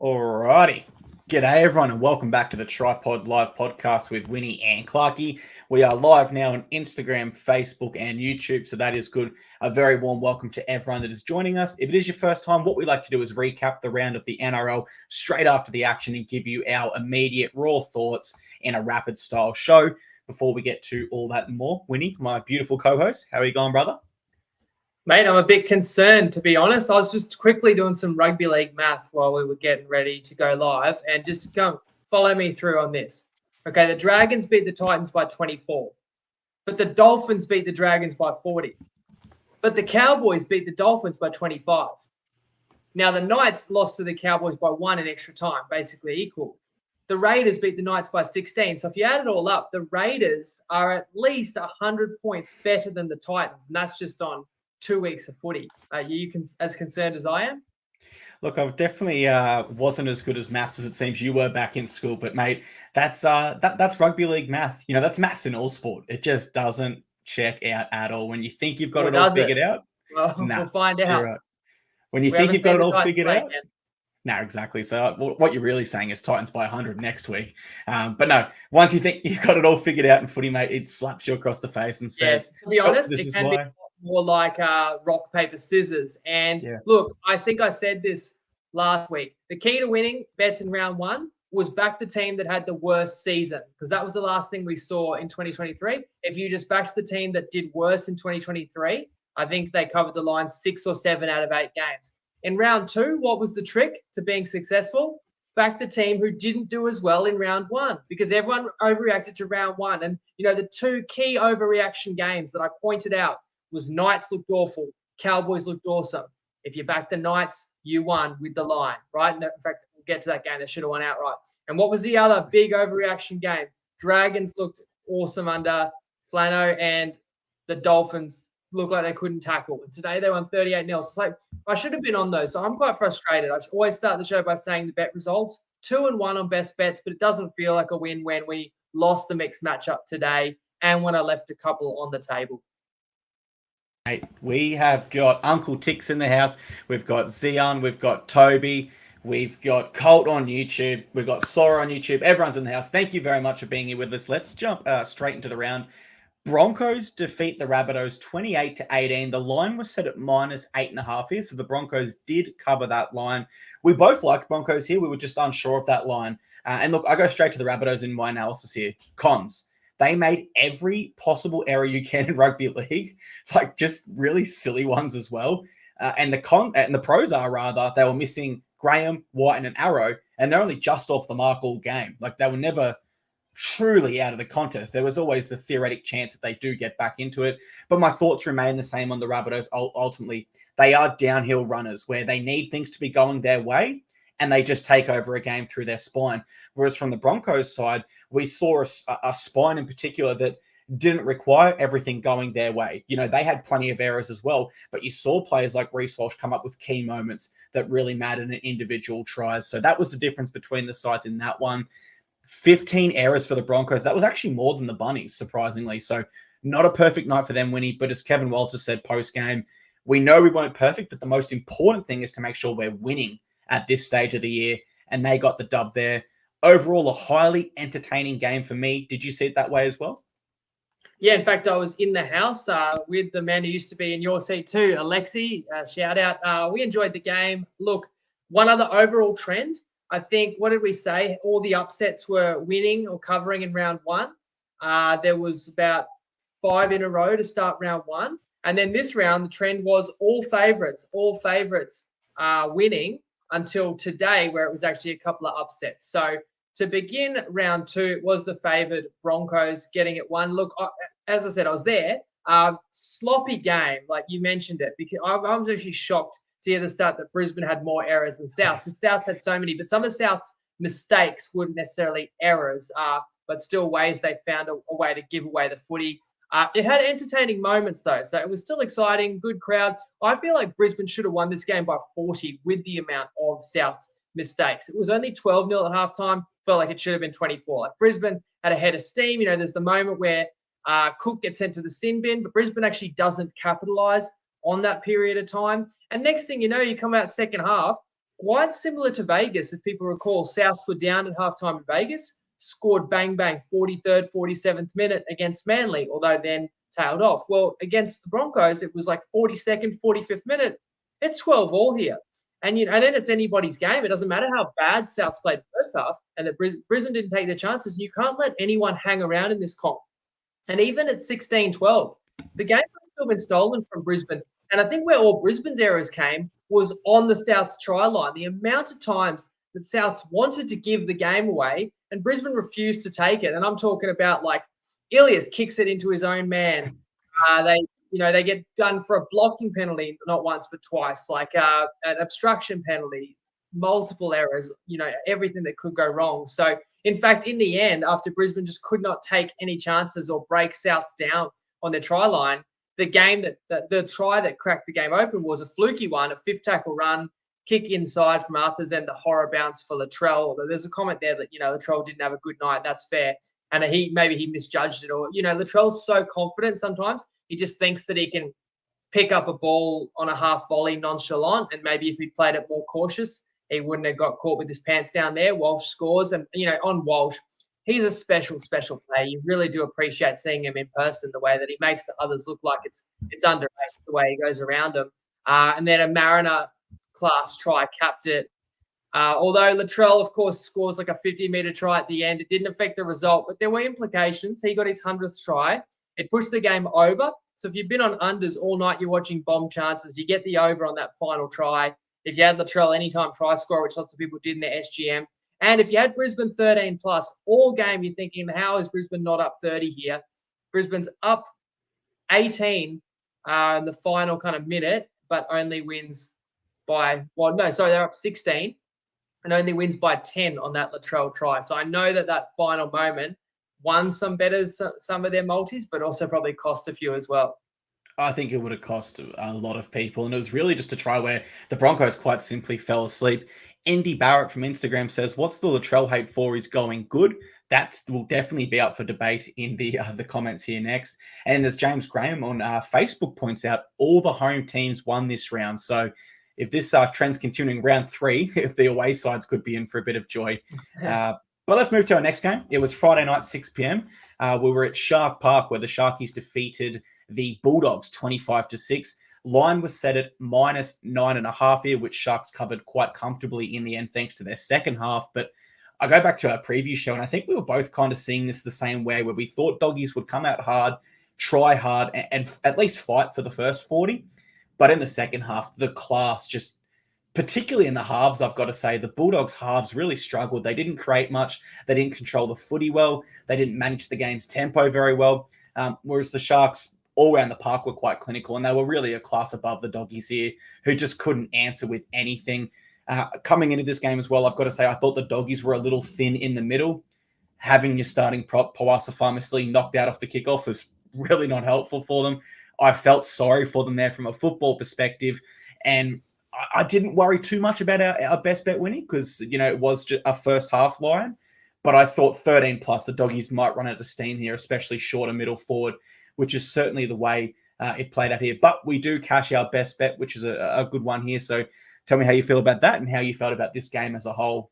Alrighty. G'day everyone and welcome back to the TryPod live podcast with Winnie and Clarky. We are live now on Instagram, Facebook and YouTube, so that is good. A very warm welcome to everyone that is joining us. If it is your first time, what we like to do is recap the round of the NRL straight after the action and give you our immediate raw thoughts in a rapid style show. Before we get to all that and more, Winnie, my beautiful co-host, how are you going, brother? Mate, I'm a bit concerned, to be honest. I was just quickly doing some rugby league math while we were getting ready to go live, and just go follow me through on this. Okay, the Dragons beat the Titans by 24, but the Dolphins beat the Dragons by 40, but the Cowboys beat the Dolphins by 25. Now, the Knights lost to the Cowboys by 1 in extra time, basically equal. The Raiders beat the Knights by 16. So if you add it all up, the Raiders are at least 100 points better than the Titans, and that's just on 2 weeks of footy. Are you as concerned as I am? Look, I definitely wasn't as good as maths as it seems you were back in school, but mate, that's rugby league math. You know, that's maths in all sport. It just doesn't check out at all. When you think you've got it all figured out, well, we'll find out. Right. When you think you've got it all figured out, yet. no, exactly. So what you're really saying is Titans by 100 next week. But no, once you think you've got it all figured out in footy, mate, it slaps you across the face and says, to be honest, this it is can why. be more like rock, paper, scissors. And look, I think I said this last week. The key to winning bets in round one was back the team that had the worst season, because that was the last thing we saw in 2023. If you just backed the team that did worse in 2023, I think they covered the line 6 or 7 out of 8 games. In round two, what was the trick to being successful? Back the team who didn't do as well in round one, because everyone overreacted to round one. And, you know, the two key overreaction games that I pointed out was Knights looked awful, Cowboys looked awesome. If you back the Knights, you won with the line, right? In fact, we'll get to that game. They should have won outright. And what was the other big overreaction game? Dragons looked awesome under Flano, and the Dolphins looked like they couldn't tackle. And today they won 38-0. So it's like, I should have been on those. So I'm quite frustrated. I always start the show by saying the bet results, 2-1 on best bets, but it doesn't feel like a win when we lost the mixed matchup today and when I left a couple on the table. We have got Uncle Tix in the house. We've got Zion. We've got Toby. We've got Colt on YouTube. We've got Sora on YouTube. Everyone's in the house. Thank you very much for being here with us. Let's jump straight into the round. Broncos defeat the Rabbitohs 28-18. The line was set at -8.5 here, so the Broncos did cover that line. We both liked Broncos here. We were just unsure of that line. And look, I go straight to the Rabbitohs in my analysis here. Cons. They made every possible error you can in rugby league, like just really silly ones as well. And the pros are rather, they were missing Graham, White, and Arrow, and they're only just off the mark all game. Like they were never truly out of the contest. There was always the theoretic chance that they do get back into it. But my thoughts remain the same on the Rabbitohs. Ultimately, they are downhill runners where they need things to be going their way, and they just take over a game through their spine. Whereas from the Broncos side, we saw a spine in particular that didn't require everything going their way. You know, they had plenty of errors as well, but you saw players like Reece Walsh come up with key moments that really mattered in individual tries. So that was the difference between the sides in that one. 15 errors for the Broncos. That was actually more than the Bunnies, surprisingly. So not a perfect night for them, Winnie. But as Kevin Walter said post-game, we know we weren't perfect, but the most important thing is to make sure we're winning at this stage of the year, and they got the dub there. Overall, a highly entertaining game for me. Did you see it that way as well? Yeah, in fact, I was in the house with the man who used to be in your seat too, Alexi. Shout out. We enjoyed the game. Look, one other overall trend, I think, what did we say? All the upsets were winning or covering in round one. There was about 5 in a row to start round one. And then this round, the trend was all favourites winning until today, where it was actually a couple of upsets. So to begin round two, it was the favoured Broncos getting it won. Look, as I said, I was there. Sloppy game, like you mentioned it, because I was actually shocked to hear the start that Brisbane had more errors than South, because South had so many, but some of South's mistakes weren't necessarily errors, but still ways they found a way to give away the footy. It had entertaining moments, though, so it was still exciting, good crowd. I feel like Brisbane should have won this game by 40 with the amount of South's mistakes. It was only 12-0 at halftime. Felt like it should have been 24. Like Brisbane had a head of steam. You know, there's the moment where Cook gets sent to the sin bin, but Brisbane actually doesn't capitalise on that period of time. And next thing you know, you come out second half, quite similar to Vegas. If people recall, Souths were down at halftime in Vegas, scored bang, bang, 43rd, 47th minute against Manly, although then tailed off. Well, against the Broncos, it was like 42nd, 45th minute. It's 12-all here. And then it's anybody's game. It doesn't matter how bad Souths played first half and that Brisbane didn't take their chances. You can't let anyone hang around in this comp. And even at 16-12, the game has still been stolen from Brisbane. And I think where all Brisbane's errors came was on the Souths try line. The amount of times that Souths wanted to give the game away and Brisbane refused to take it. And I'm talking about like Ilias kicks it into his own man. They get done for a blocking penalty, not once but twice, like an obstruction penalty, multiple errors, everything that could go wrong. So, in fact, in the end, after Brisbane just could not take any chances or break Souths down on their try line, the try that cracked the game open was a fluky one, a fifth tackle run, kick inside from Arthur's and the horror bounce for Latrell. Although there's a comment there that, Latrell didn't have a good night. That's fair. And maybe he misjudged it, or, Latrell's so confident sometimes. He just thinks that he can pick up a ball on a half volley nonchalant. And maybe if he played it more cautious, he wouldn't have got caught with his pants down there. Walsh scores. And, on Walsh, he's a special, special player. You really do appreciate seeing him in person, the way that he makes the others look like it's underrated, the way he goes around them. And then a Mariner class try capped it. Although Latrell, of course, scores like a 50-metre try at the end, it didn't affect the result, but there were implications. He got his 100th try. It pushed the game over. So if you've been on unders all night, you're watching bomb chances, you get the over on that final try. If you had Latrell anytime try scorer, which lots of people did in their SGM, and if you had Brisbane 13 plus all game, you're thinking, how is Brisbane not up 30 here? Brisbane's up 18 in the final kind of minute, but only wins by, they're up 16 and only wins by 10 on that Latrell try. So I know that final moment won some of their multis, but also probably cost a few as well. I think it would have cost a lot of people. And it was really just a try where the Broncos quite simply fell asleep. Indy Barrett from Instagram says, what's the Latrell hate for? Is going good? That will definitely be up for debate in the comments here next. And as James Graham on Facebook points out, all the home teams won this round. So if this trend's continuing round 3, if the away sides could be in for a bit of joy. But let's move to our next game. It was Friday night, 6 p.m. We were at Shark Park where the Sharkies defeated the Bulldogs 25-6. Line was set at -9.5 here, which Sharks covered quite comfortably in the end, thanks to their second half. But I go back to our preview show, and I think we were both kind of seeing this the same way, where we thought Doggies would come out hard, try hard, and at least fight for the first 40. But in the second half, the class just, particularly in the halves, I've got to say, the Bulldogs halves really struggled. They didn't create much. They didn't control the footy well. They didn't manage the game's tempo very well. Whereas the Sharks all around the park were quite clinical, and they were really a class above the Doggies here, who just couldn't answer with anything. Coming into this game as well, I've got to say, I thought the Doggies were a little thin in the middle. Having your starting prop, Pawasa Famously, knocked out off the kickoff was really not helpful for them. I felt sorry for them there from a football perspective, and I didn't worry too much about our best bet winning because, it was just a first half line. But I thought 13 plus, the Doggies might run out of steam here, especially shorter middle forward, which is certainly the way it played out here. But we do cash our best bet, which is a good one here. So tell me how you feel about that and how you felt about this game as a whole.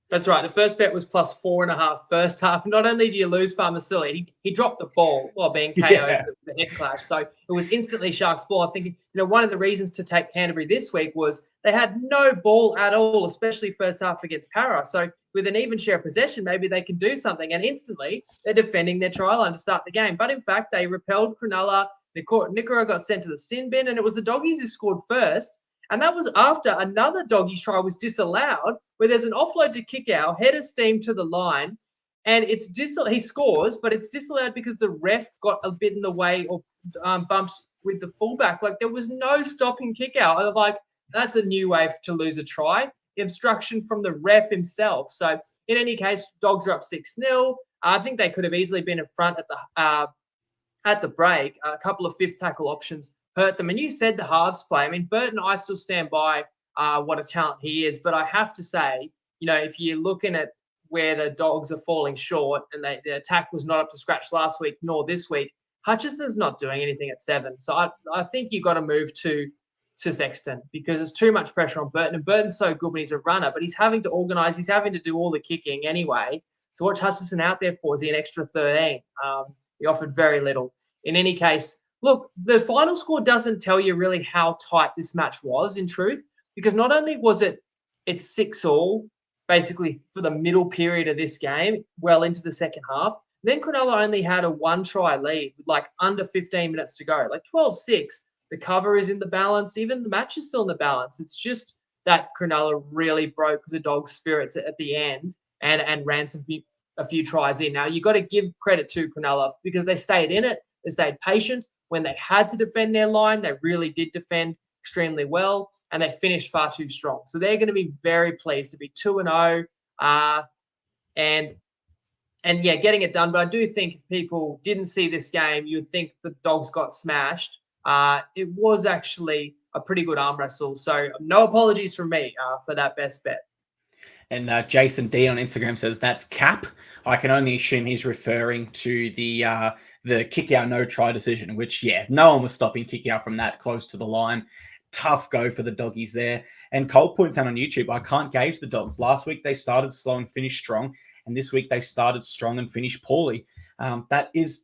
That's right. The first bet was +4.5 first half. Not only do you lose Farmasuli, he dropped the ball while being KO'd the head clash. So it was instantly Sharks ball. I'm thinking, one of the reasons to take Canterbury this week was they had no ball at all, especially first half against Para. So with an even share of possession, maybe they can do something. And instantly they're defending their try line to start the game. But in fact, they repelled Cronulla. Nikora got sent to the sin bin, and it was the Doggies who scored first. And that was after another Doggies try was disallowed, where there's an offload to kick out, header steam to the line, and he scores, but it's disallowed because the ref got a bit in the way or bumps with the fullback. Like, there was no stopping kick out. I'm like, that's a new way to lose a try. Instruction from the ref himself. So in any case, Dogs are up 6-0. I think they could have easily been in front at the break. A couple of fifth tackle options hurt them. And you said the halves play. I mean, Burton, I still stand by what a talent he is. But I have to say, if you're looking at where the Dogs are falling short and the attack was not up to scratch last week nor this week, Hutchison's not doing anything at 7. So I think you've got to move to to Sexton because there's too much pressure on Burton. And Burton's so good when he's a runner, but he's having to organise. He's having to do all the kicking anyway. So what's Hutchison out there for? Is he an extra 13? He offered very little. In any case, look, the final score doesn't tell you really how tight this match was, in truth, because not only was it's 6-all, basically for the middle period of this game, well into the second half. Then Cronulla only had a 1-try lead with like under 15 minutes to go, like 12-6. The cover is in the balance. Even the match is still in the balance. It's just that Cronulla really broke the Dogs' spirits at the end and ran a few tries in. Now, you've got to give credit to Cronulla because they stayed in it. They stayed patient. When they had to defend their line, they really did defend extremely well, and they finished far too strong. So they're going to be very pleased to be 2-0 and yeah, getting it done. But I do think if people didn't see this game, you'd think the Dogs got smashed. It was actually a pretty good arm wrestle. So no apologies from me for that best bet. And Jason D on Instagram says that's cap. I can only assume he's referring to the kick out no try decision, which, yeah, no one was stopping kick out from that close to the line. Tough go for the Doggies there. And Colt points out on YouTube, I can't gauge the Dogs. Last week they started slow and finished strong. And this week they started strong and finished poorly. That is,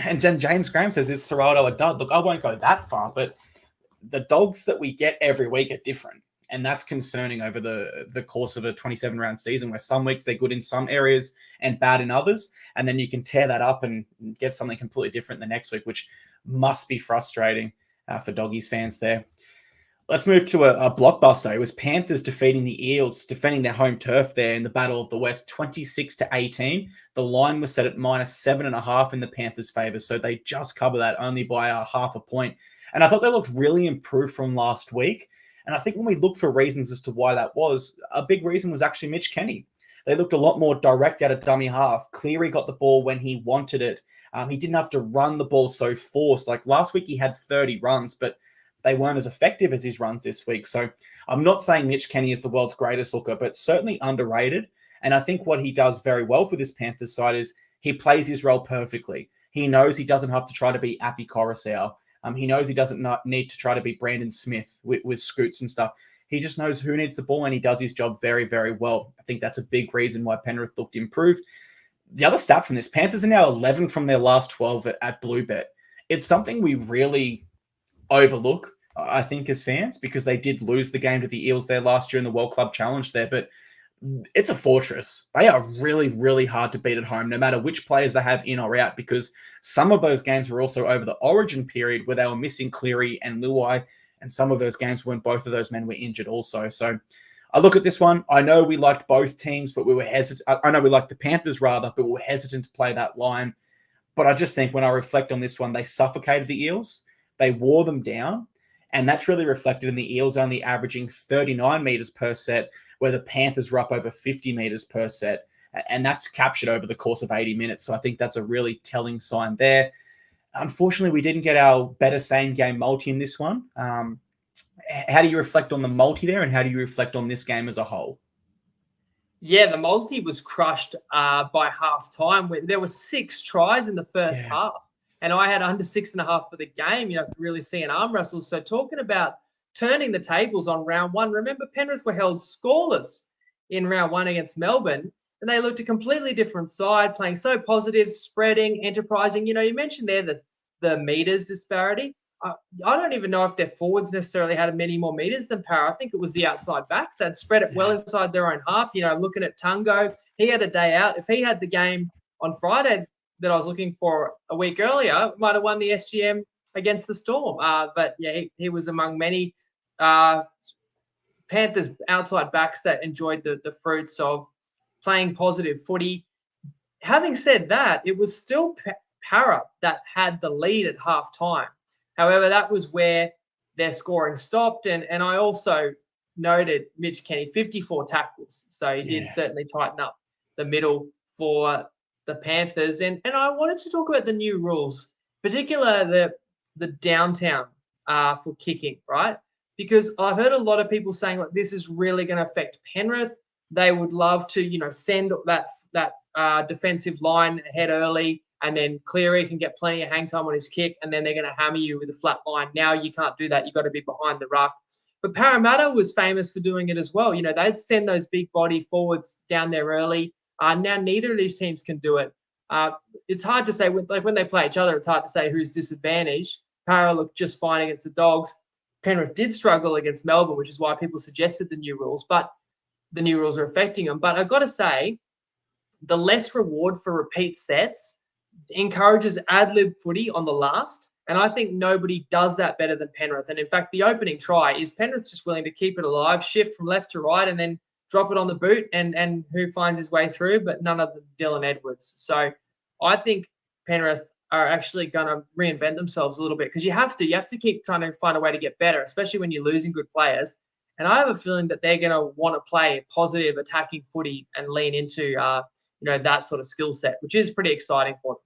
and then James Graham says, is Serrato a dud? Look, I won't go that far, but the Dogs that we get every week are different. And that's concerning over the course of a 27-round season where some weeks they're good in some areas and bad in others. And then you can tear that up and get something completely different the next week, which must be frustrating for Doggies fans there. Let's move to a blockbuster. It was Panthers defeating the Eels, defending their home turf there in the Battle of the West, 26-18. The line was set at -7.5 in the Panthers' favour, so they just cover that only by half a point. And I thought they looked really improved from last week. And I think when we look for reasons as to why that was, a big reason was actually Mitch Kenny. They looked a lot more direct out of dummy half. Cleary got the ball when he wanted it. He didn't have to run the ball so forced. Like last week, he had 30 runs, but they weren't as effective as his runs this week. So I'm not saying Mitch Kenny is the world's greatest hooker, but certainly underrated. And I think what he does very well for this Panthers side is he plays his role perfectly. He knows he doesn't have to try to be Appy Coruscant. He knows he doesn't need to try to be Brandon Smith with scoots and stuff. He just knows who needs the ball, and he does his job very, very well. I think that's a big reason why Penrith looked improved. The other stat from this, Panthers are now 11 from their last 12 at Bluebet. It's something we really overlook, I think, as fans, because they did lose the game to the Eels there last year in the World Club Challenge there. But it's a fortress. They are really, really hard to beat at home, no matter which players they have in or out, because some of those games were also over the Origin period where they were missing Cleary and Luai, and some of those games when both of those men were injured also. So I look at this one. I know we liked both teams, but we were hesitant. I know we liked the Panthers rather, but we were hesitant to play that line. But I just think when I reflect on this one, they suffocated the Eels. They wore them down. And that's really reflected in the Eels only averaging 39 meters per set, where the Panthers were up over 50 meters per set. And that's captured over the course of 80 minutes. So I think that's a really telling sign there. Unfortunately, we didn't get our better same-game multi in this one. How do you reflect on the multi there, and how do you reflect on this game as a whole? Yeah, the multi was crushed by half-time. There were 6 tries in the first half. And I had under 6.5 for the game. You know, really see an arm wrestle. So talking about turning the tables on round one, remember Penrith were held scoreless in round one against Melbourne, and they looked a completely different side, playing so positive, spreading, enterprising. You know, you mentioned there the meters disparity. I don't even know if their forwards necessarily had many more meters than Para. I think it was the outside backs that spread it well inside their own half. You know, looking at Tungo, he had a day out. If he had the game on Friday that I was looking for a week earlier, might have won the SGM against the Storm. But yeah, he was among many Panthers outside backs that enjoyed the fruits of playing positive footy. Having said that, it was still Para that had the lead at halftime. However, that was where their scoring stopped. And I also noted Mitch Kenny, 54 tackles. So he did certainly tighten up the middle for the Panthers. And I wanted to talk about the new rules, particularly the downtown for kicking, right? Because I've heard a lot of people saying, like, this is really going to affect Penrith. They would love to, you know, send that defensive line ahead early and then Cleary can get plenty of hang time on his kick, and then they're going to hammer you with a flat line. Now you can't do that. You've got to be behind the ruck. But Parramatta was famous for doing it as well. You know, they'd send those big body forwards down there early. Now neither of these teams can do it. It's hard to say, when they play each other, it's hard to say who's disadvantaged. Para looked just fine against the Dogs. Penrith did struggle against Melbourne, which is why people suggested the new rules, but the new rules are affecting them. But I've got to say, the less reward for repeat sets encourages ad-lib footy on the last, and I think nobody does that better than Penrith. And in fact, the opening try is Penrith just willing to keep it alive, shift from left to right, and then drop it on the boot, and who finds his way through, but none of them Dylan Edwards. So I think Penrith are actually going to reinvent themselves a little bit, because you have to keep trying to find a way to get better, especially when you're losing good players. And I have a feeling that they're going to want to play positive attacking footy and lean into that sort of skill set, which is pretty exciting for them.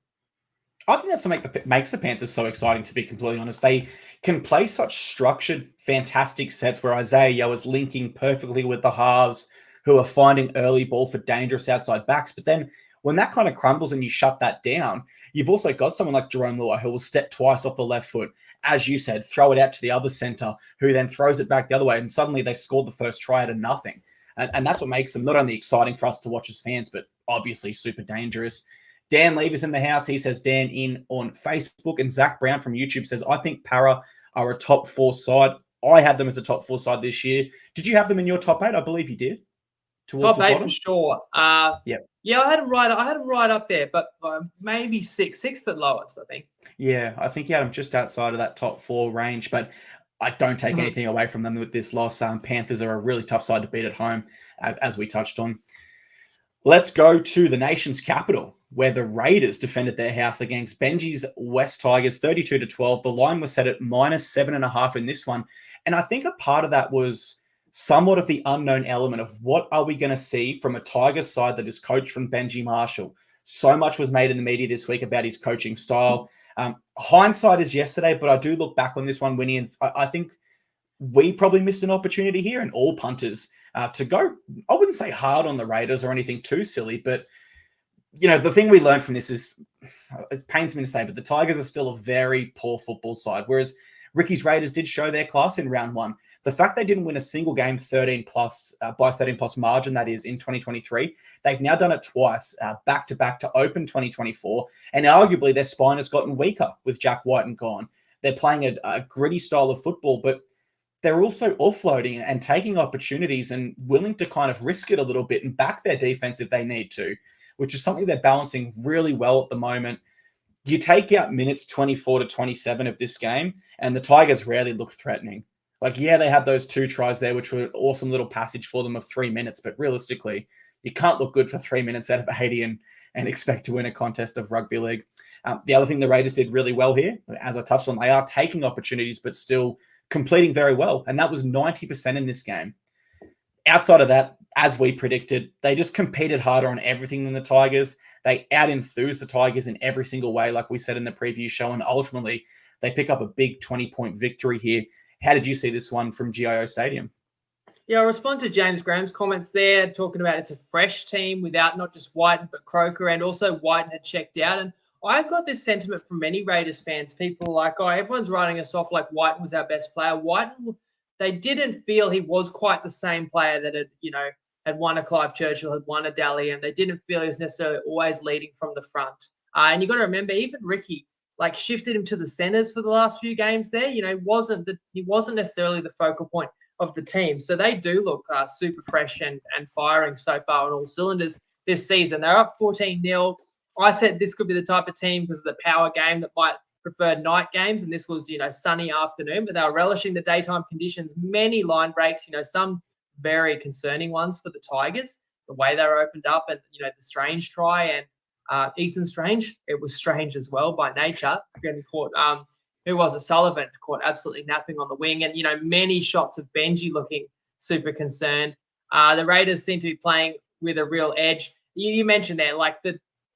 I think that's what makes the Panthers so exciting, to be completely honest. They can play such structured, fantastic sets where Isaiah Yeo is linking perfectly with the halves who are finding early ball for dangerous outside backs. But then when that kind of crumbles and you shut that down, you've also got someone like Jerome Luai who will step twice off the left foot, as you said, throw it out to the other centre, who then throws it back the other way, and suddenly they scored the first try out of nothing. And that's what makes them not only exciting for us to watch as fans, but obviously super dangerous. Dan Lever's in the house. He says, Dan in on Facebook. And Zach Brown from YouTube says, I think Para are a top 4 side. I had them as a top 4 side this year. Did you have them in your top 8? I believe you did. Towards top 8 for sure. Yeah, I had them right up there, but maybe sixth at lowest, I think. Yeah, I think you had them just outside of that top 4 range, but I don't take anything away from them with this loss. Panthers are a really tough side to beat at home, as we touched on. Let's go to the nation's capital, where the Raiders defended their house against Benji's West Tigers 32-12. The line was set at -7.5 in this one. And I think a part of that was somewhat of the unknown element of what are we going to see from a Tigers side that is coached from Benji Marshall. So much was made in the media this week about his coaching style. Hindsight is yesterday, but I do look back on this one, Winnie, and I think we probably missed an opportunity here, and all punters to go, I wouldn't say hard on the Raiders or anything too silly, but the thing we learned from this is, it pains me to say, but the Tigers are still a very poor football side, whereas Ricky's Raiders did show their class in round 1. The fact they didn't win a single game 13-plus by 13-plus margin, that is, in 2023, they've now done it twice, back-to-back to open 2024, and arguably their spine has gotten weaker with Jack Whiten gone. They're playing a gritty style of football, but they're also offloading and taking opportunities and willing to kind of risk it a little bit and back their defense if they need to, which is something they're balancing really well at the moment. You take out minutes 24 to 27 of this game, and the Tigers rarely look threatening. They had those 2 tries there, which were an awesome little passage for them of 3 minutes, but realistically, you can't look good for 3 minutes out of 80 and expect to win a contest of rugby league. The other thing the Raiders did really well here, as I touched on, they are taking opportunities, but still completing very well, and that was 90% in this game. Outside of that, as we predicted, they just competed harder on everything than the Tigers. They out-enthused the Tigers in every single way, like we said in the preview show, and ultimately they pick up a big 20-point victory here. How did you see this one from GIO Stadium? Yeah, I'll respond to James Graham's comments there, talking about it's a fresh team without not just Whiten, but Croker, and also Whiten had checked out. And I've got this sentiment from many Raiders fans. People are like, everyone's writing us off like Whiten was our best player. Whiten, they didn't feel he was quite the same player that had won a Clive Churchill, had won a Dally, and they didn't feel he was necessarily always leading from the front. And you got to remember, even Ricky shifted him to the centers for the last few games there. He wasn't necessarily the focal point of the team. So they do look super fresh and firing so far on all cylinders this season. They're up 14-0. I said this could be the type of team because of the power game that might prefer night games, and this was, sunny afternoon, but they were relishing the daytime conditions. Many line breaks, some very concerning ones for the Tigers, the way they were opened up, and, the Strange try, and Ethan Strange, it was strange as well by nature, getting caught, who was it? Sullivan caught absolutely napping on the wing, and, many shots of Benji looking super concerned. The Raiders seem to be playing with a real edge. You mentioned there,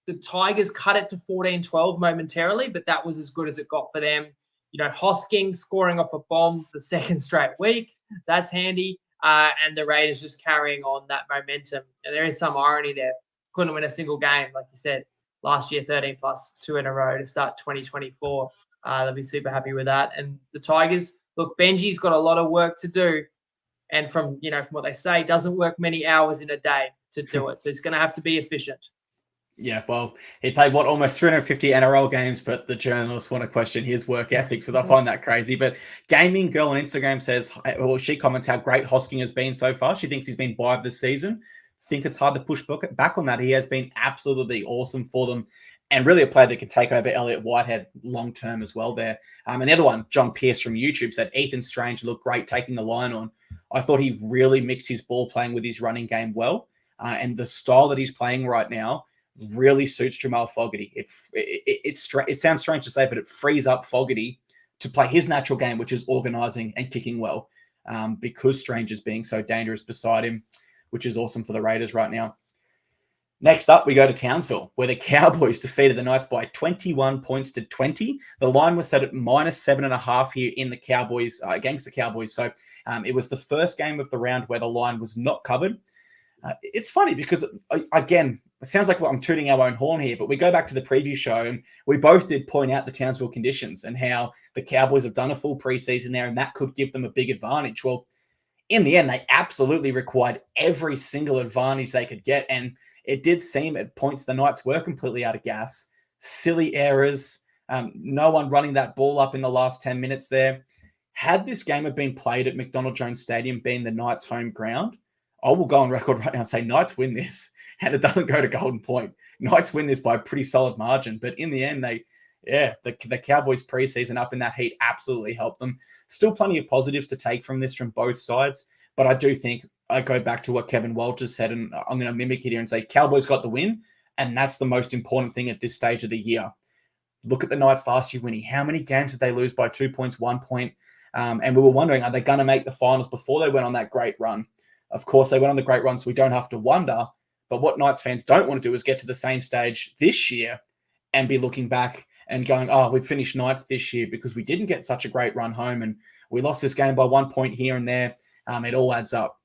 the Tigers cut it to 14-12 momentarily, but that was as good as it got for them. Hosking scoring off a bomb for the second straight week. That's handy. And the Raiders just carrying on that momentum. And there is some irony there. Couldn't win a single game, like you said. last year, 13 plus 2 in a row to start 2024. They'll be super happy with that. And the Tigers, look, Benji's got a lot of work to do. And from what they say, doesn't work many hours in a day to do it. So it's going to have to be efficient. Yeah, well, he played almost 350 NRL games, but the journalists want to question his work ethic, so they'll find that crazy. But Gaming Girl on Instagram says, well, she comments how great Hosking has been so far. She thinks he's been 5 this season. Think it's hard to push back on that. He has been absolutely awesome for them, and really a player that can take over Elliot Whitehead long term as well there. And the other one, John Pierce from YouTube, said Ethan Strange looked great taking the line on. I thought he really mixed his ball playing with his running game well, and the style that he's playing right now really suits Jamal Fogarty. It sounds strange to say, but it frees up Fogarty to play his natural game, which is organising and kicking well, because Strange is being so dangerous beside him, which is awesome for the Raiders right now. Next up, we go to Townsville, where the Cowboys defeated the Knights by 21 points to 20. The line was set at -7.5 here in the Cowboys against the Cowboys. So it was the first game of the round where the line was not covered. It's funny because, again, it sounds like I'm tooting our own horn here, but we go back to the preview show and we both did point out the Townsville conditions and how the Cowboys have done a full preseason there and that could give them a big advantage. Well, in the end, they absolutely required every single advantage they could get. And it did seem at points the Knights were completely out of gas. Silly errors, no one running that ball up in the last 10 minutes there. Had this game have been played at McDonald Jones Stadium, being the Knights' home ground, I will go on record right now and say Knights win this, and it doesn't go to Golden Point. Knights win this by a pretty solid margin, but in the end, the Cowboys preseason up in that heat absolutely helped them. Still plenty of positives to take from this from both sides, but I do think I go back to what Kevin Walters said, and I'm going to mimic it here and say Cowboys got the win, and that's the most important thing at this stage of the year. Look at the Knights last year winning. How many games did they lose by 2 points, 1 point? And we were wondering, are they going to make the finals before they went on that great run? Of course, they went on the great run, so we don't have to wonder. But what Knights fans don't want to do is get to the same stage this year and be looking back and going, oh, we finished ninth this year because we didn't get such a great run home and we lost this game by 1 point here and there. It all adds up.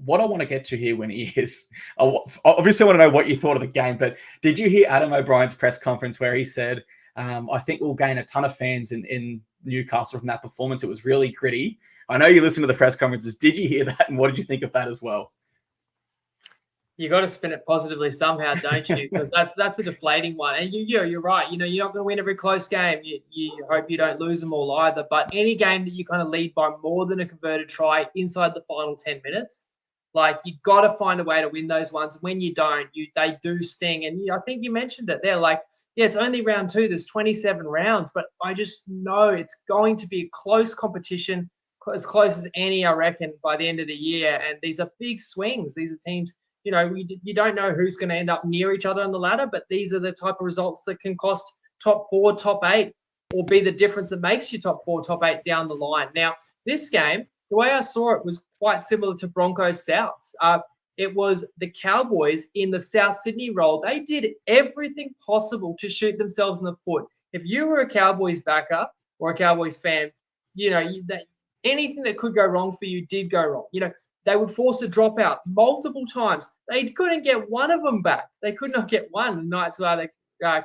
What I want to get to here, Winnie, is obviously I want to know what you thought of the game, but did you hear Adam O'Brien's press conference where he said, I think we'll gain a ton of fans in Newcastle from that performance. It was really gritty. I know you listen to the press conferences. Did you hear that? And what did you think of that as well? You got to spin it positively somehow, don't you? Because that's a deflating one. And you're right. You're not going to win every close game. You hope you don't lose them all either. But any game that you kind of lead by more than a converted try inside the final 10 minutes, like you got to find a way to win those ones. When you don't, they do sting. And I think you mentioned it. They're like, yeah, it's only round 2. There's 27 rounds, but I just know it's going to be a close competition, as close as any, I reckon, by the end of the year. And these are big swings. These are teams, you don't know who's going to end up near each other on the ladder, but these are the type of results that can cost top 4, top 8, or be the difference that makes you top 4, top 8 down the line. Now, this game, the way I saw it was quite similar to Broncos Souths. It was the Cowboys in the South Sydney role. They did everything possible to shoot themselves in the foot. If you were a Cowboys backer or a Cowboys fan, anything that could go wrong for you did go wrong. They would force a dropout multiple times. They couldn't get one of them back. They could not get one. The Knights were either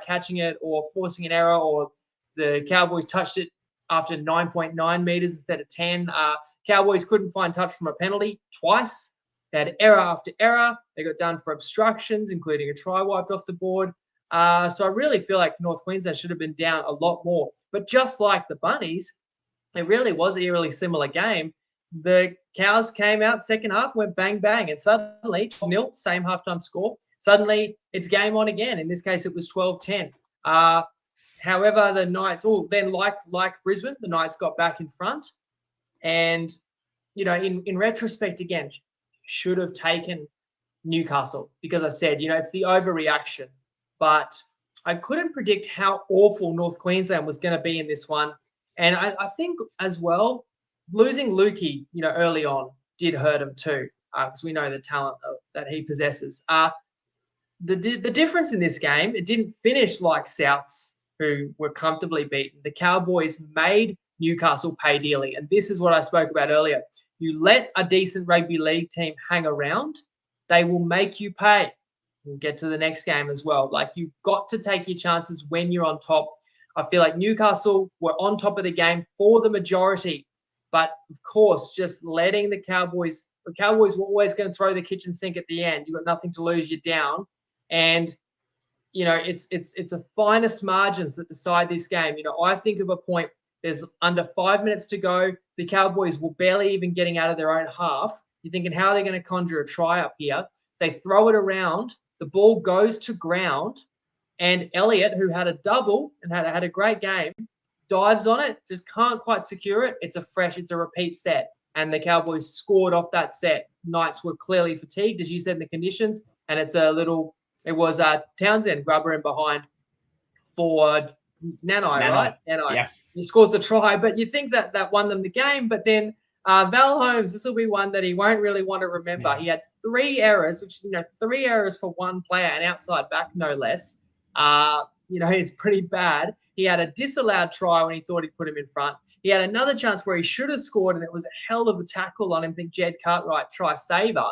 catching it or forcing an error, or the Cowboys touched it after 9.9 meters instead of 10. Cowboys couldn't find touch from a penalty twice. They had error after error. They got done for obstructions, including a try wiped off the board. So I really feel like North Queensland should have been down a lot more. But just like the Bunnies, it really was an eerily similar game. The Cows came out second half, went bang, bang, and suddenly 12-0, same halftime score. Suddenly it's game on again. In this case, it was 12-10. However, the Knights, then like Brisbane, the Knights got back in front. And, in retrospect, again, should have taken Newcastle because I said, it's the overreaction. But I couldn't predict how awful North Queensland was going to be in this one. And I think as well, losing Lukey, early on did hurt him too, because we know the talent that he possesses. The difference in this game, it didn't finish like Souths, who were comfortably beaten. The Cowboys made Newcastle pay dearly. And this is what I spoke about earlier. You let a decent rugby league team hang around, they will make you pay. we'll get to the next game as well. Like, you've got to take your chances when you're on top. I feel like Newcastle were on top of the game for the majority, but of course, just letting the Cowboys were always going to throw the kitchen sink at the end. You've got nothing to lose, you're down. And, it's the finest margins that decide this game. I think of a point, there's under 5 minutes to go. The Cowboys were barely even getting out of their own half. You're thinking, how are they going to conjure a try up here? They throw it around. The ball goes to ground. And Elliott, who had a double and had a great game, dives on it, just can't quite secure it. It's a repeat set. And the Cowboys scored off that set. Knights were clearly fatigued, as you said, in the conditions. And it was Townsend rubber in behind for Nanai, right? Nanai. Yes. He scores the try, but you think that won them the game. But then Val Holmes, this will be one that he won't really want to remember. Yeah. He had 3 errors, which, 3 errors for one player, an outside back, no less. Is pretty bad. He had a disallowed try when he thought he'd put him in front. He had another chance where he should have scored, and it was a hell of a tackle on him. I think Jed Cartwright, try saver.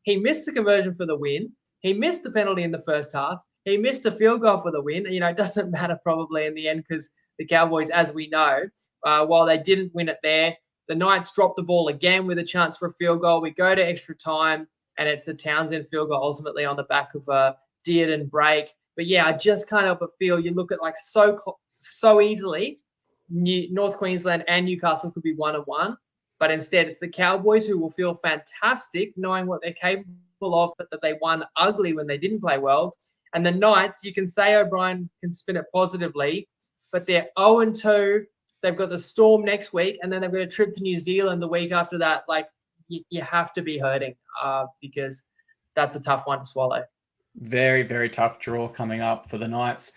He missed the conversion for the win. He missed the penalty in the first half. He missed a field goal for the win. It doesn't matter probably in the end, because the Cowboys, as we know, while they didn't win it there, the Knights dropped the ball again with a chance for a field goal. We go to extra time, and it's a Townsend field goal ultimately on the back of a Dearden break. But yeah, I just can't help but feel, you look at like so easily, North Queensland and Newcastle could be 1-1, but instead it's the Cowboys who will feel fantastic knowing what they're capable of, but that they won ugly when they didn't play well. And the Knights, you can say O'Brien can spin it positively, but they're 0-2. They've got the Storm next week, and then they've got a trip to New Zealand the week after that. Like, you have to be hurting because that's a tough one to swallow. Very, very tough draw coming up for the Knights.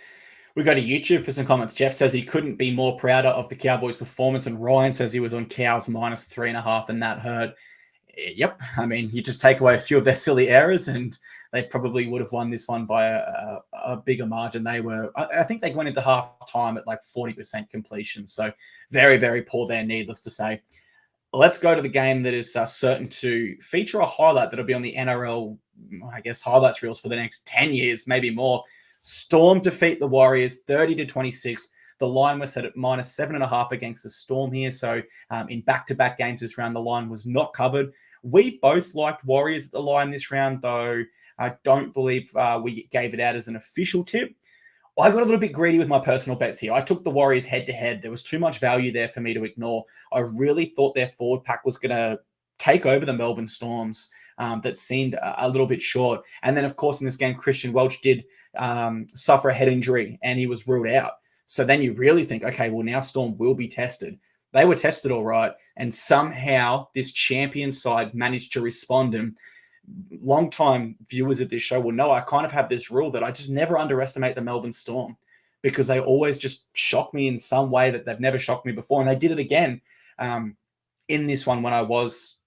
We go to YouTube for some comments. Jeff says he couldn't be more prouder of the Cowboys' performance, and Ryan says he was on Cows -3.5, and that hurt. Yep. I mean, you just take away a few of their silly errors, and they probably would have won this one by a bigger margin. I think they went into half time at like 40% completion. So very, very poor there, needless to say. Let's go to the game that is certain to feature a highlight that'll be on the NRL, I guess, highlights reels for the next 10 years, maybe more. Storm defeat the Warriors 30-26. The line was set at -7.5 against the Storm here. So in back-to-back games this round, the line was not covered. We both liked Warriors at the line this round, though I don't believe we gave it out as an official tip. I got a little bit greedy with my personal bets here. I took the Warriors head-to-head. There was too much value there for me to ignore. I really thought their forward pack was going to take over the Melbourne Storms. That seemed a little bit short. And then, of course, in this game, Christian Welch did suffer a head injury, and he was ruled out. So then you really think, okay, well, now Storm will be tested. They were tested all right, and somehow this champion side managed to respond. And long-time viewers of this show will know I kind of have this rule that I just never underestimate the Melbourne Storm, because they always just shock me in some way that they've never shocked me before. And they did it again in this one when I was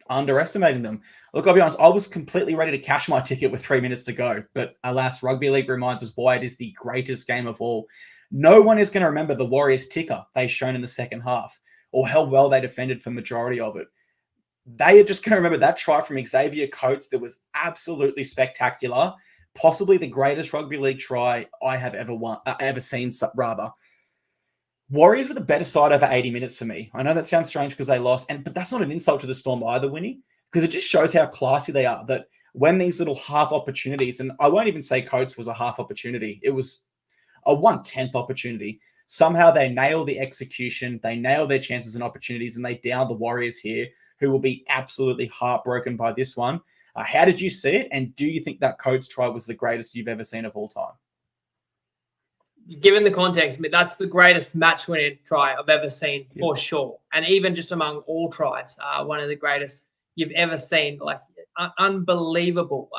underestimating them. Look, I'll be honest, I was completely ready to cash my ticket with 3 minutes to go. But alas, rugby league reminds us why it is the greatest game of all. No one is going to remember the Warriors ticker they shown in the second half, or how well they defended for the majority of it. They are just going to remember that try from Xavier Coates that was absolutely spectacular, possibly the greatest rugby league try I have ever seen, rather. Warriors were the better side over 80 minutes for me. I know that sounds strange because they lost, but that's not an insult to the Storm either, Winnie, because it just shows how classy they are, that when these little half opportunities, and I won't even say Coates was a half opportunity, it was a 1/10 opportunity. Somehow they nail the execution, they nail their chances and opportunities, and they down the Warriors here, who will be absolutely heartbroken by this one. How did you see it? And do you think that Coates try was the greatest you've ever seen of all time? Given the context, that's the greatest match-winning try I've ever seen, for sure. And even just among all tries, one of the greatest you've ever seen. Like, unbelievable.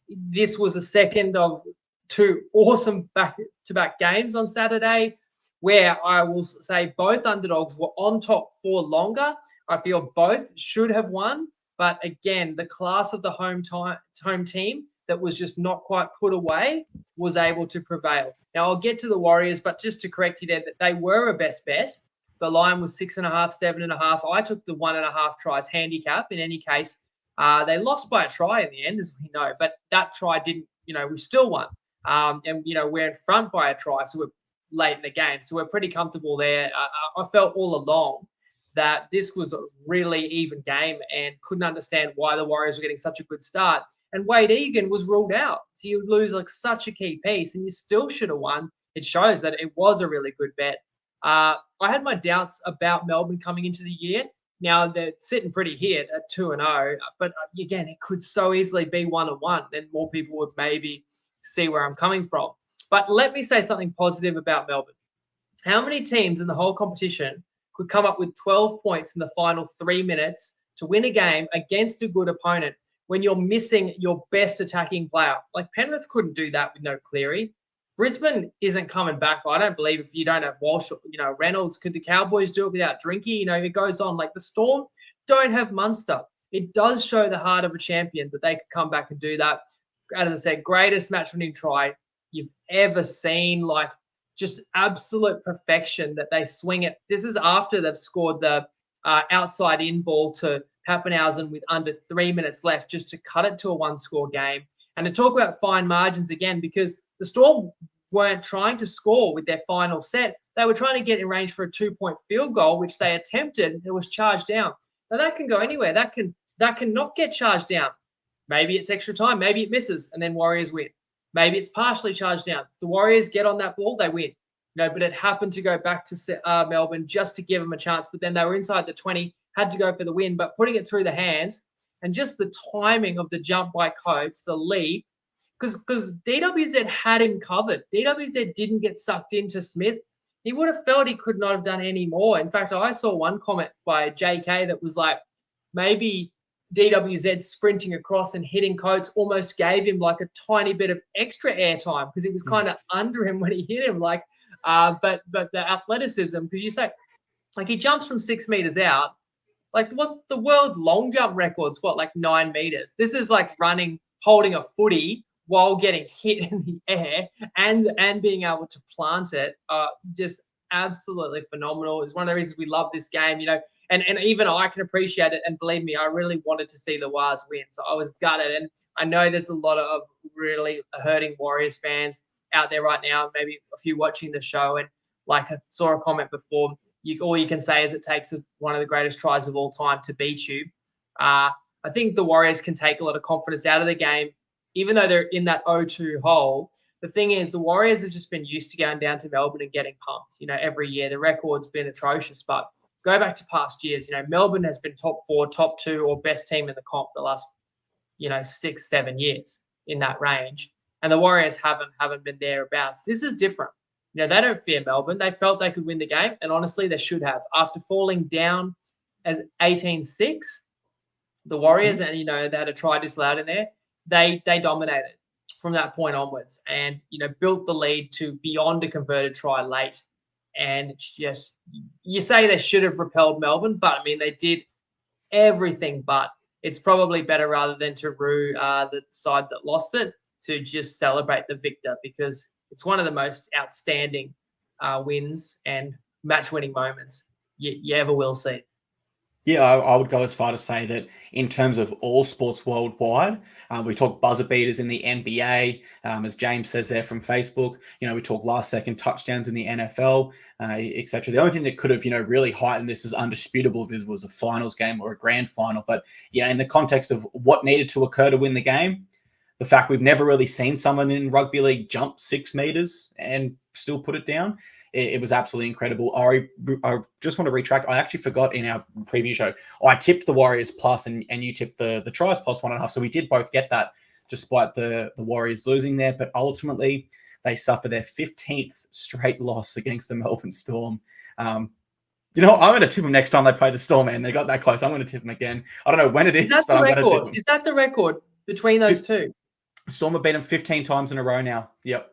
This was the second of 2 awesome back-to-back games on Saturday, where I will say both underdogs were on top for longer. I feel both should have won, but again, the class of the home team that was just not quite put away was able to prevail. Now, I'll get to the Warriors, but just to correct you there, that they were a best bet. The line was 6.5, 7.5. I took the 1.5 tries handicap. In any case, they lost by a try in the end, as we know, but that try didn't we still won. And we're in front by a try, so we're late in the game, so we're pretty comfortable there. I felt all along that this was a really even game and couldn't understand why the Warriors were getting such a good start. And Wade Egan was ruled out. So you lose like such a key piece and you still should have won. It shows that it was a really good bet. I had my doubts about Melbourne coming into the year. Now they're sitting pretty hit at 2-0, but again, it could so easily be 1-1. Then more people would maybe see where I'm coming from. But let me say something positive about Melbourne. How many teams in the whole competition could come up with 12 points in the final 3 minutes to win a game against a good opponent when you're missing your best attacking player? Like Penrith couldn't do that with no Cleary. Brisbane isn't coming back. I don't believe if you don't have Walsh, Reynolds. Could the Cowboys do it without Drinky? It goes on. Like the Storm don't have Munster. It does show the heart of a champion that they could come back and do that. As I said, greatest match-winning try you've ever seen. Like just absolute perfection that they swing it. This is after they've scored the outside in ball to Pappenhausen with under 3 minutes left just to cut it to a one-score game. And to talk about fine margins again, because the Storm weren't trying to score with their final set. They were trying to get in range for a 2-point field goal, which they attempted, and it was charged down. Now, that can go anywhere. That can not get charged down. Maybe it's extra time. Maybe it misses, and then Warriors win. Maybe it's partially charged down. If the Warriors get on that ball, they win. But it happened to go back to Melbourne just to give them a chance. But then they were inside the 20, had to go for the win. But putting it through the hands and just the timing of the jump by Coates, the leap, because DWZ had him covered. DWZ didn't get sucked into Smith. He would have felt he could not have done any more. In fact, I saw one comment by JK that was like, maybe DWZ sprinting across and hitting Coates almost gave him like a tiny bit of extra airtime because he was kind of under him when he hit him. But the athleticism, because you say, like he jumps from 6 meters out. Like what's the world long jump records? What, like 9 meters? This is like holding a footy while getting hit in the air and being able to plant it. Just absolutely phenomenal. It's one of the reasons we love this game, and even I can appreciate it. And believe me, I really wanted to see the Wars win. So I was gutted. And I know there's a lot of really hurting Warriors fans out there right now, maybe a few watching the show. And like I saw a comment before, all you can say is it takes one of the greatest tries of all time to beat you. I think the Warriors can take a lot of confidence out of the game, even though they're in that 0-2 hole. The thing is, the Warriors have just been used to going down to Melbourne and getting pumped, every year. The record's been atrocious, but go back to past years. Melbourne has been top 4, top 2, or best team in the comp the last, 6-7 years in that range. And the Warriors haven't been thereabouts. This is different. They don't fear Melbourne. They felt they could win the game, and honestly, they should have. After falling down as 18-6, the Warriors, and they had a try disallowed in there, they dominated from that point onwards, and built the lead to beyond a converted try late. And it's just, you say they should have repelled Melbourne, but I mean they did everything. But it's probably better, rather than to rue the side that lost it, to just celebrate the victor, because it's one of the most outstanding wins and match-winning moments you ever will see. Yeah, I would go as far to say that in terms of all sports worldwide, we talk buzzer beaters in the NBA, as James says there from Facebook. We talk last-second touchdowns in the NFL, etc. The only thing that could have, really heightened this as undisputable was a finals game or a grand final. But in the context of what needed to occur to win the game, the fact we've never really seen someone in rugby league jump 6 meters and still put it down, it was absolutely incredible. I just want to retract. I actually forgot in our preview show, I tipped the Warriors plus and you tipped the tries plus 1.5. So we did both get that despite the Warriors losing there. But ultimately, they suffer their 15th straight loss against the Melbourne Storm. I'm going to tip them next time they play the Storm, man. They got that close. I'm going to tip them again. I don't know when it is, but I'm going to tip them. Is that the record between those two? Storm have beaten them 15 times in a row now. Yep.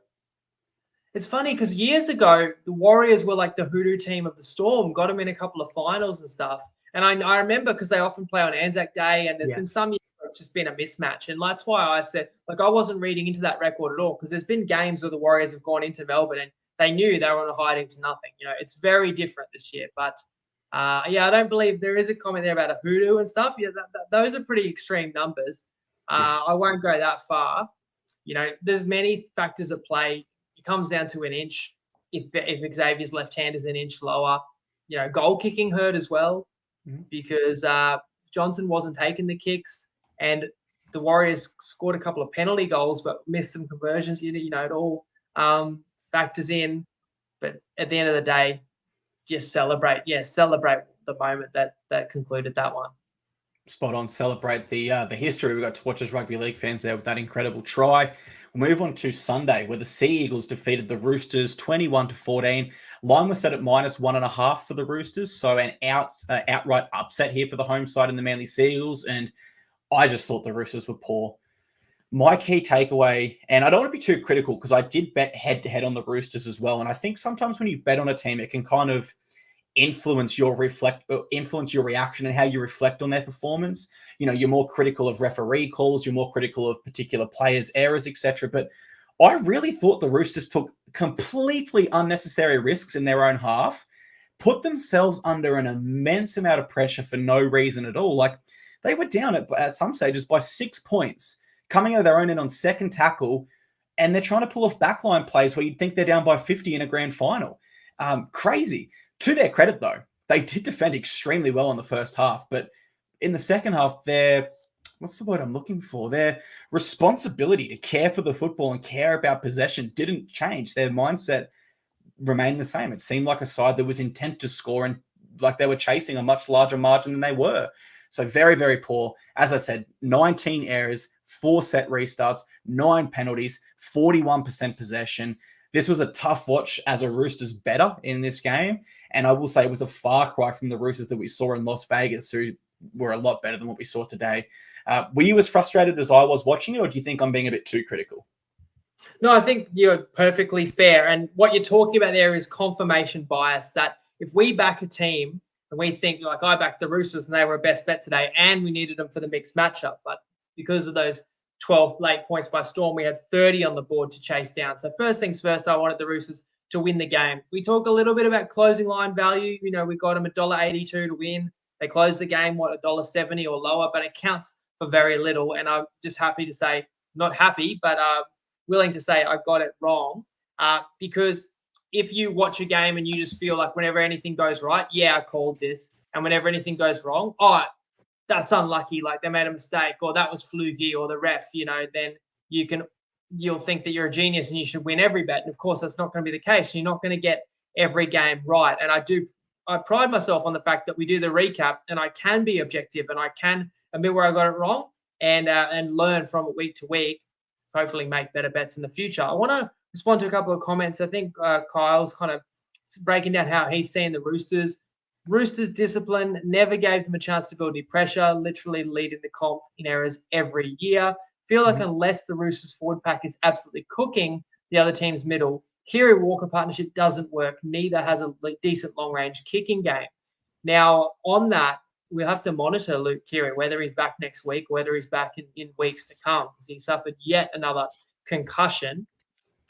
It's funny because years ago, the Warriors were like the hoodoo team of the Storm, got them in a couple of finals and stuff. And I remember because they often play on Anzac Day, and there's been some years where it's just been a mismatch. And that's why I said, I wasn't reading into that record at all, because there's been games where the Warriors have gone into Melbourne and they knew they were on a hiding to nothing. It's very different this year. But I don't believe there is a comment there about a hoodoo and stuff. Yeah, those are pretty extreme numbers. I won't go that far. there's many factors at play. It comes down to an inch. If Xavier's left hand is an inch lower, goal kicking hurt as well because Johnson wasn't taking the kicks, and the Warriors scored a couple of penalty goals but missed some conversions. It all factors in. But at the end of the day, just celebrate. Yeah, celebrate the moment that concluded that one. Spot on. Celebrate the history we got to watch as rugby league fans there with that incredible try. We'll move on to Sunday, where the Sea Eagles defeated the Roosters 21-14. Line was set at -1.5 for the Roosters, so an outright upset here for the home side in the Manly Sea Eagles. And I just thought the Roosters were poor. My key takeaway, and I don't want to be too critical because I did bet head-to-head on the Roosters as well. And I think sometimes when you bet on a team, it can kind of influence your reaction and how you reflect on their performance. You're more critical of referee calls, you're more critical of particular players' errors, etc. But I really thought the Roosters took completely unnecessary risks in their own half, put themselves under an immense amount of pressure for no reason at all. Like, they were down at some stages by 6 points, coming out of their own end on second tackle, and they're trying to pull off backline plays where you'd think they're down by 50 in a grand final. Crazy. To their credit, though, they did defend extremely well in the first half, but in the second half, what's the word I'm looking for? Their responsibility to care for the football and care about possession didn't change. Their mindset remained the same. It seemed like a side that was intent to score and like they were chasing a much larger margin than they were. So very, very poor. As I said, 19 errors, 4 set restarts, 9 penalties, 41% possession. This was a tough watch as a Roosters better in this game. And I will say it was a far cry from the Roosters that we saw in Las Vegas, who were a lot better than what we saw today. Were you as frustrated as I was watching it, or do you think I'm being a bit too critical? No, I think you're perfectly fair. And what you're talking about there is confirmation bias, that if we back a team and we think, like, I backed the Roosters and they were a best bet today and we needed them for the mixed matchup, but because of those 12 late points by Storm, we had 30 on the board to chase down. So first things first, I wanted the Roosters to win the game. We talk a little bit about closing line value. We got them $1.82 to win. They closed the game, $1.70 or lower, but it counts for very little. And I'm just happy to say, not happy, but willing to say I got it wrong. Because if you watch a game and you just feel like whenever anything goes right, yeah, I called this. And whenever anything goes wrong, that's unlucky, like they made a mistake, or that was fluky, or the ref, then you'll think that you're a genius and you should win every bet. And of course, that's not going to be the case. You're not going to get every game right. And I pride myself on the fact that we do the recap and I can be objective and I can admit where I got it wrong and learn from it week to week, hopefully make better bets in the future. I want to respond to a couple of comments. I think Kyle's kind of breaking down how he's seeing the Roosters. Roosters' discipline never gave them a chance to build any pressure, literally leading the comp in errors every year. Feel like unless the Roosters' forward pack is absolutely cooking the other team's middle, Keary Walker partnership doesn't work. Neither has a decent long-range kicking game. Now, on that, we'll have to monitor Luke Keary, whether he's back next week, whether he's back in weeks to come, because he suffered yet another concussion.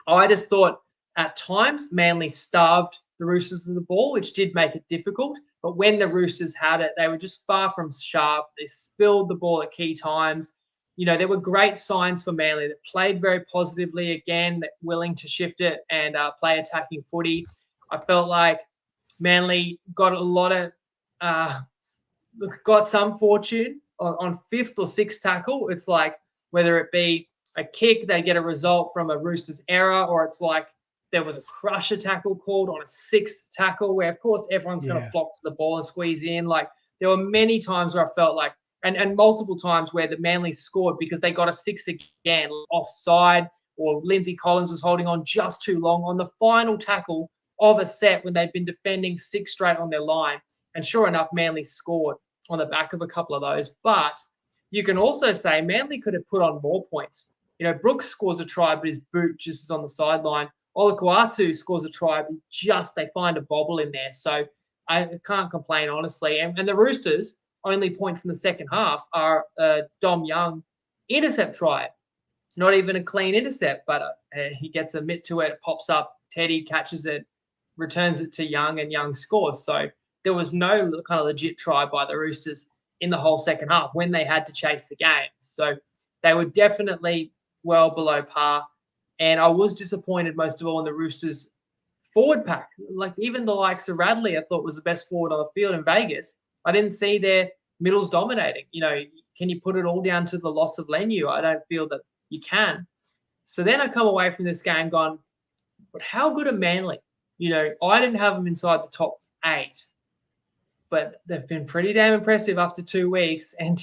I just thought at times Manly starved the Roosters of the ball, which did make it difficult. But when the Roosters had it, they were just far from sharp. They spilled the ball at key times. There were great signs for Manly that played very positively again, that willing to shift it and play attacking footy. I felt like Manly got a lot of got some fortune on fifth or sixth tackle. It's like whether it be a kick, they get a result from a Roosters error, or it's like there was a crusher tackle called on a sixth tackle where, of course, everyone's going to flock to the ball and squeeze in. Like, there were many times where I felt like, and multiple times where the Manly scored because they got a six again, offside, or Lindsay Collins was holding on just too long on the final tackle of a set when they'd been defending 6 straight on their line. And sure enough, Manly scored on the back of a couple of those. But you can also say Manly could have put on more points. Brooks scores a try, but his boot just is on the sideline. Olakuatu scores a try, but they find a bobble in there. So I can't complain, honestly. And the Roosters' only points in the second half are Dom Young intercept try. Not even a clean intercept, but he gets a mitt to it, pops up, Teddy catches it, returns it to Young, and Young scores. So there was no kind of legit try by the Roosters in the whole second half when they had to chase the game. So they were definitely well below par. And I was disappointed most of all in the Roosters forward pack. Like even the likes of Radley, I thought was the best forward on the field in Vegas. I didn't see their middles dominating. Can you put it all down to the loss of Lenu? I don't feel that you can. So then I come away from this game going, but how good are Manly? I didn't have them inside the top 8, but they've been pretty damn impressive after 2 weeks. And,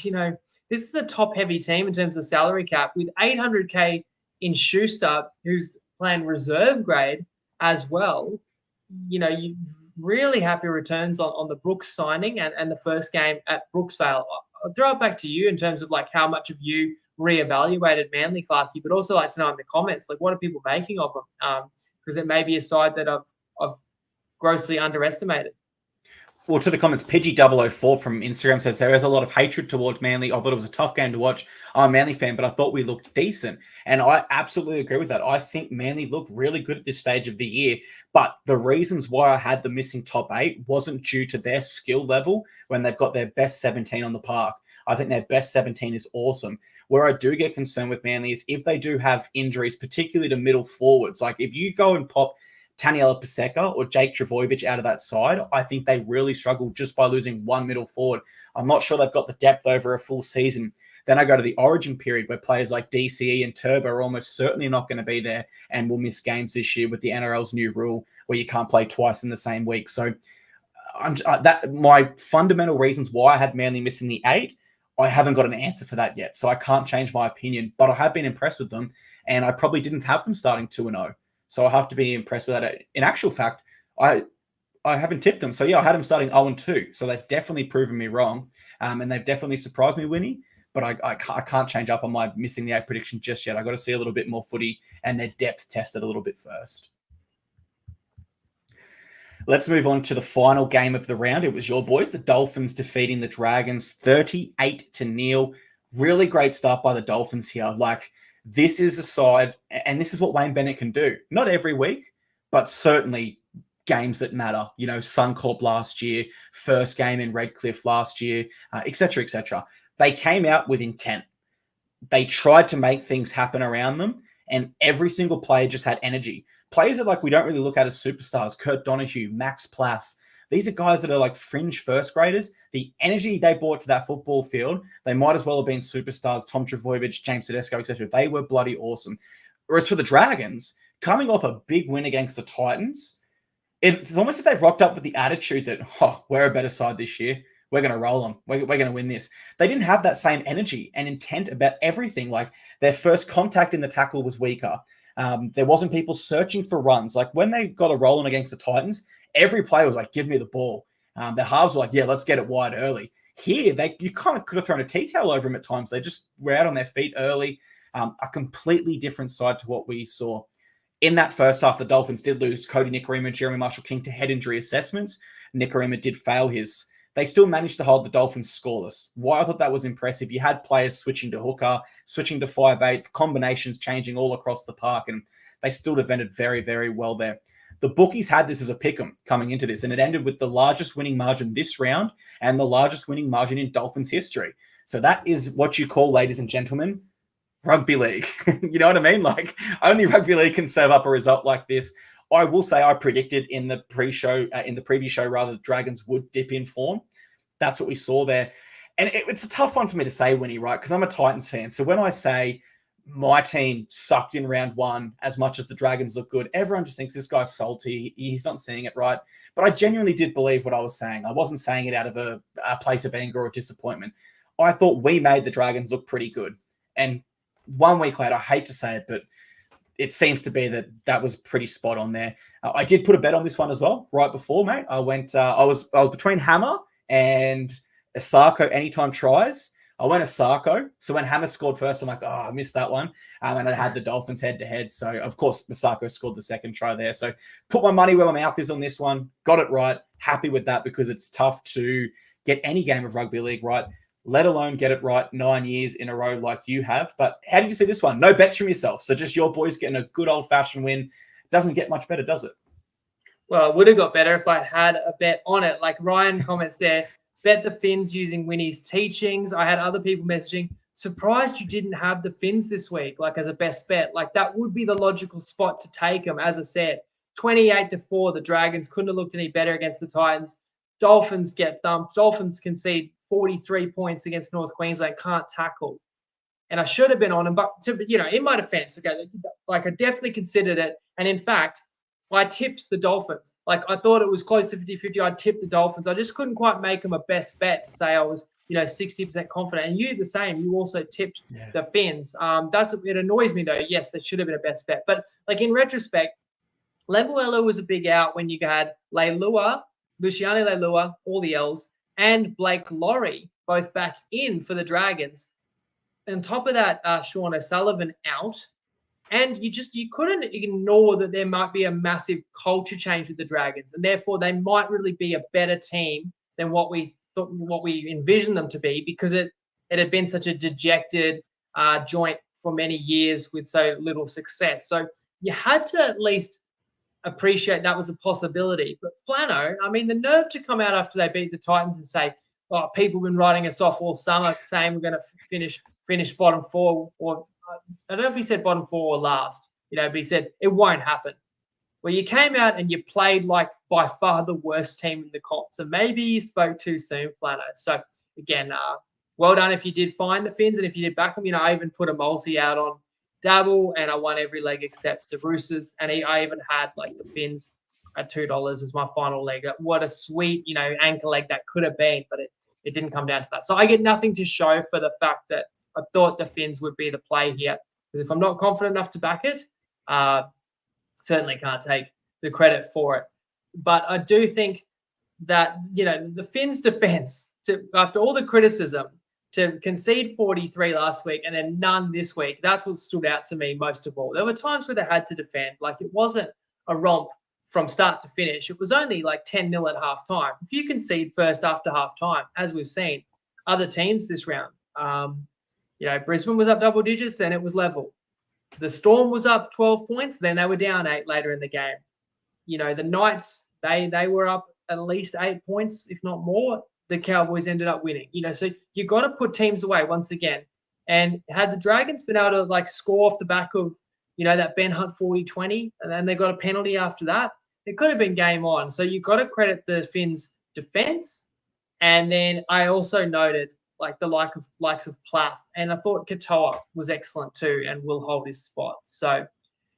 this is a top-heavy team in terms of salary cap with $800K in Schuster, who's playing reserve grade as well. You really happy returns on the Brooks signing and the first game at Brooksvale. I'll throw it back to you in terms of like how much of you reevaluated Manly, Clarkie, but also like to know in the comments, like what are people making of them? Because it may be a side that I've grossly underestimated. Well, to the comments, Pidgey004 from Instagram says there is a lot of hatred towards Manly. I thought it was a tough game to watch. I'm a Manly fan, but I thought we looked decent. And I absolutely agree with that. I think Manly looked really good at this stage of the year. But the reasons why I had them missing top 8 wasn't due to their skill level when they've got their best 17 on the park. I think their best 17 is awesome. Where I do get concerned with Manly is if they do have injuries, particularly to middle forwards. Like if you go and pop Taniela Paseka or Jake Trbojevic out of that side, I think they really struggle just by losing one middle forward. I'm not sure they've got the depth over a full season. Then I go to the origin period where players like DCE and Turbo are almost certainly not going to be there and will miss games this year with the NRL's new rule where you can't play twice in the same week. So my fundamental reasons why I had Manly missing the 8, I haven't got an answer for that yet. So I can't change my opinion, but I have been impressed with them, and I probably didn't have them starting 2-0. So I have to be impressed with that. In actual fact, I haven't tipped them. So, yeah, I had them starting 0-2. So they've definitely proven me wrong. And they've definitely surprised me, Winnie. But I can't change up on my missing the 8 prediction just yet. I've got to see a little bit more footy and their depth tested a little bit first. Let's move on to the final game of the round. It was your boys, the Dolphins, defeating the Dragons 38-0. Really great start by the Dolphins here. Like, this is a side, and this is what Wayne Bennett can do. Not every week, but certainly games that matter. Suncorp last year, first game in Redcliffe last year, et cetera, et cetera. They came out with intent. They tried to make things happen around them, and every single player just had energy. Players that we don't really look at as superstars, Kurt Donahue, Max Plath. These are guys that are like fringe first graders. The energy they brought to that football field, they might as well have been superstars. Tom Trbojevic, James Tedesco, etc. They were bloody awesome. Whereas for the Dragons, coming off a big win against the Titans, it's almost like they rocked up with the attitude that, we're a better side this year. We're going to roll them. We're going to win this. They didn't have that same energy and intent about everything. Like their first contact in the tackle was weaker. There wasn't people searching for runs. Like when they got a rolling against the Titans, every player was like, give me the ball. The halves were like, yeah, let's get it wide early. Here, you kind of could have thrown a tea towel over them at times. They just were out on their feet early. A completely different side to what we saw. In that first half, the Dolphins did lose Cody Nikorima and Jeremy Marshall-King to head injury assessments. Nikorima did fail his. They still managed to hold the Dolphins scoreless. Why I thought that was impressive, you had players switching to hooker, switching to 5'8", combinations changing all across the park, and they still defended very, very well there. The bookies had this as a pick'em coming into this, and it ended with the largest winning margin this round and the largest winning margin in Dolphins history. So that is what you call, ladies and gentlemen, rugby league. You know what I mean? Like, only rugby league can serve up a result like this. I will say I predicted in the preview show, rather, the Dragons would dip in form. That's what we saw there. And it's a tough one for me to say, Winnie, right? Because I'm a Titans fan. So when I say my team sucked in round 1 as much as the Dragons look good, everyone just thinks this guy's salty. He's not seeing it right. But I genuinely did believe what I was saying. I wasn't saying it out of a place of anger or disappointment. I thought we made the Dragons look pretty good. And 1 week later, I hate to say it, but it seems to be that was pretty spot on there. I did put a bet on this one as well right before, mate. I was between Hammer and Asako anytime tries. I went Asako. So when Hammer scored first, I'm like, I missed that one. And I had the Dolphins head-to-head. So, of course, Asako scored the second try there. So put my money where my mouth is on this one. Got it right. Happy with that because it's tough to get any game of rugby league right, let alone get it right 9 years in a row like you have. But how did you see this one? No bets from yourself. So just your boys getting a good old-fashioned win. Doesn't get much better, does it? Well, it would have got better if I had a bet on it. Like Ryan comments there, bet the Finns using Winnie's teachings. I had other people messaging, surprised you didn't have the Finns this week, like as a best bet. Like that would be the logical spot to take them. As I said, 28-4, the Dragons couldn't have looked any better against the Titans. Dolphins get thumped. Dolphins concede 43 points against North Queensland, can't tackle. And I should have been on them, but in my defense, okay, like I definitely considered it. And in fact, I tipped the Dolphins. Like I thought it was close to 50-50. I tipped the Dolphins. I just couldn't quite make them a best bet to say I was, 60% confident. And you the same. You also tipped the Finns. It annoys me though. Yes, that should have been a best bet. But like in retrospect, Lemuelu was a big out when you had Luciano Leilua, all the L's, and Blake Laurie both back in for the Dragons. On top of that, Sean O'Sullivan out. And you couldn't ignore that there might be a massive culture change with the Dragons, and therefore they might really be a better team than what we envisioned them to be, because it had been such a dejected joint for many years with so little success. So you had to at least appreciate that was a possibility. But Flano, I mean, the nerve to come out after they beat the Titans and say, "Oh, people have been writing us off all summer, saying we're going to finish bottom four," or I don't know if he said bottom four or last, but he said it won't happen. Well, you came out and you played like by far the worst team in the comp. So maybe you spoke too soon, Flano. So again, well done if you did find the Finns and if you did back them. I even put a multi out on Dabble and I won every leg except the Roosters. And I even had like the Finns at $2 as my final leg. What a sweet, anchor leg that could have been, but it didn't come down to that. So I get nothing to show for the fact that I thought the Finns would be the play here. Because if I'm not confident enough to back it, certainly can't take the credit for it. But I do think that, the Finns defense, after all the criticism, to concede 43 last week and then none this week, that's what stood out to me most of all. There were times where they had to defend. Like it wasn't a romp from start to finish. It was only like 10-0 at halftime. If you concede first after halftime, as we've seen other teams this round, Brisbane was up double digits, then it was level. The Storm was up 12 points, then they were down 8 later in the game. The Knights, they were up at least 8 points, if not more. The Cowboys ended up winning. So you got to put teams away once again. And had the Dragons been able to like score off the back of, that Ben Hunt 40-20, and then they got a penalty after that, it could have been game on. So you got to credit the Finns' defense. And then I also noted like the likes of Plath. And I thought Katoa was excellent too and will hold his spot. So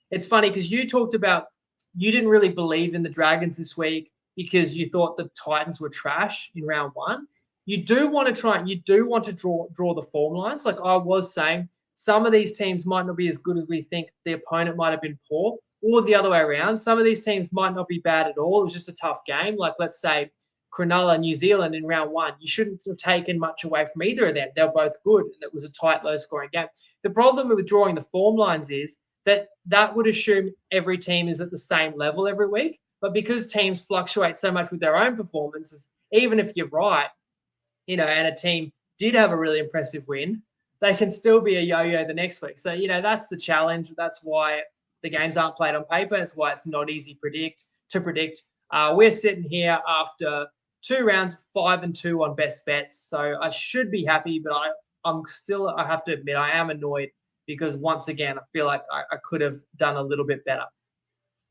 it's funny because you talked about you didn't really believe in the Dragons this week because you thought the Titans were trash in round one. You do want to draw the form lines. Like I was saying, some of these teams might not be as good as we think. The opponent might have been poor, or the other way around. Some of these teams might not be bad at all. It was just a tough game. Like let's say Cronulla, New Zealand in round one. You shouldn't have taken much away from either of them. They were both good, and it was a tight, low-scoring game. The problem with drawing the form lines is that would assume every team is at the same level every week. But because teams fluctuate so much with their own performances, even if you're right, and a team did have a really impressive win, they can still be a yo-yo the next week. So, that's the challenge. That's why the games aren't played on paper. That's why it's not easy to predict. We're sitting here after 2 rounds, 5-2 on best bets. So I should be happy, but I have to admit, I am annoyed because once again, I feel like I could have done a little bit better.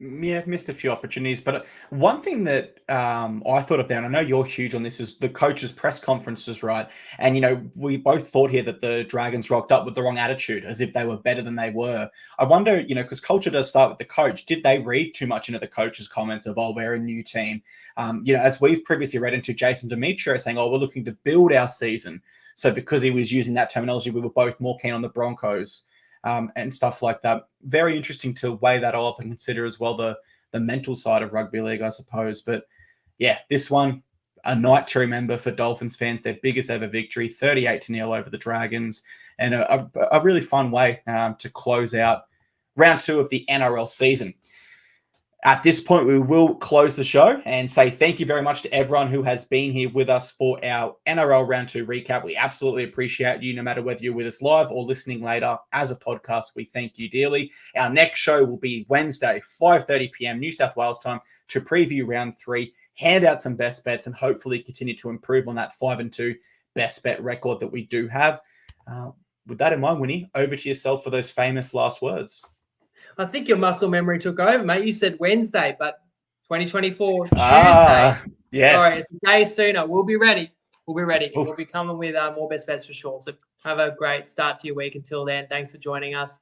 Yeah, missed a few opportunities. But one thing that I thought of there, and I know you're huge on this, is the coaches' press conferences, right? And, we both thought here that the Dragons rocked up with the wrong attitude, as if they were better than they were. I wonder, because culture does start with the coach. Did they read too much into the coach's comments of, oh, we're a new team? As we've previously read into Jason Demetrio saying, oh, we're looking to build our season. So because he was using that terminology, we were both more keen on the Broncos. And stuff like that. Very interesting to weigh that all up and consider as well the mental side of rugby league, I suppose. But yeah, this one, a night to remember for Dolphins fans, their biggest ever victory, 38-0 over the Dragons, and a really fun way to close out round 2 of the NRL season. At this point, we will close the show and say thank you very much to everyone who has been here with us for our NRL Round 2 recap. We absolutely appreciate you, no matter whether you're with us live or listening later as a podcast. We thank you dearly. Our next show will be Wednesday, 5:30 p.m. New South Wales time, to preview Round 3, hand out some best bets, and hopefully continue to improve on that 5-2 best bet record that we do have. with that in mind, Winnie, over to yourself for those famous last words. I think your muscle memory took over, mate. You said Wednesday, but 2024 Tuesday. Yes. Sorry, it's a day sooner. We'll be ready. We'll be ready. Oof. We'll be coming with more best bets for sure. So have a great start to your week. Until then, thanks for joining us.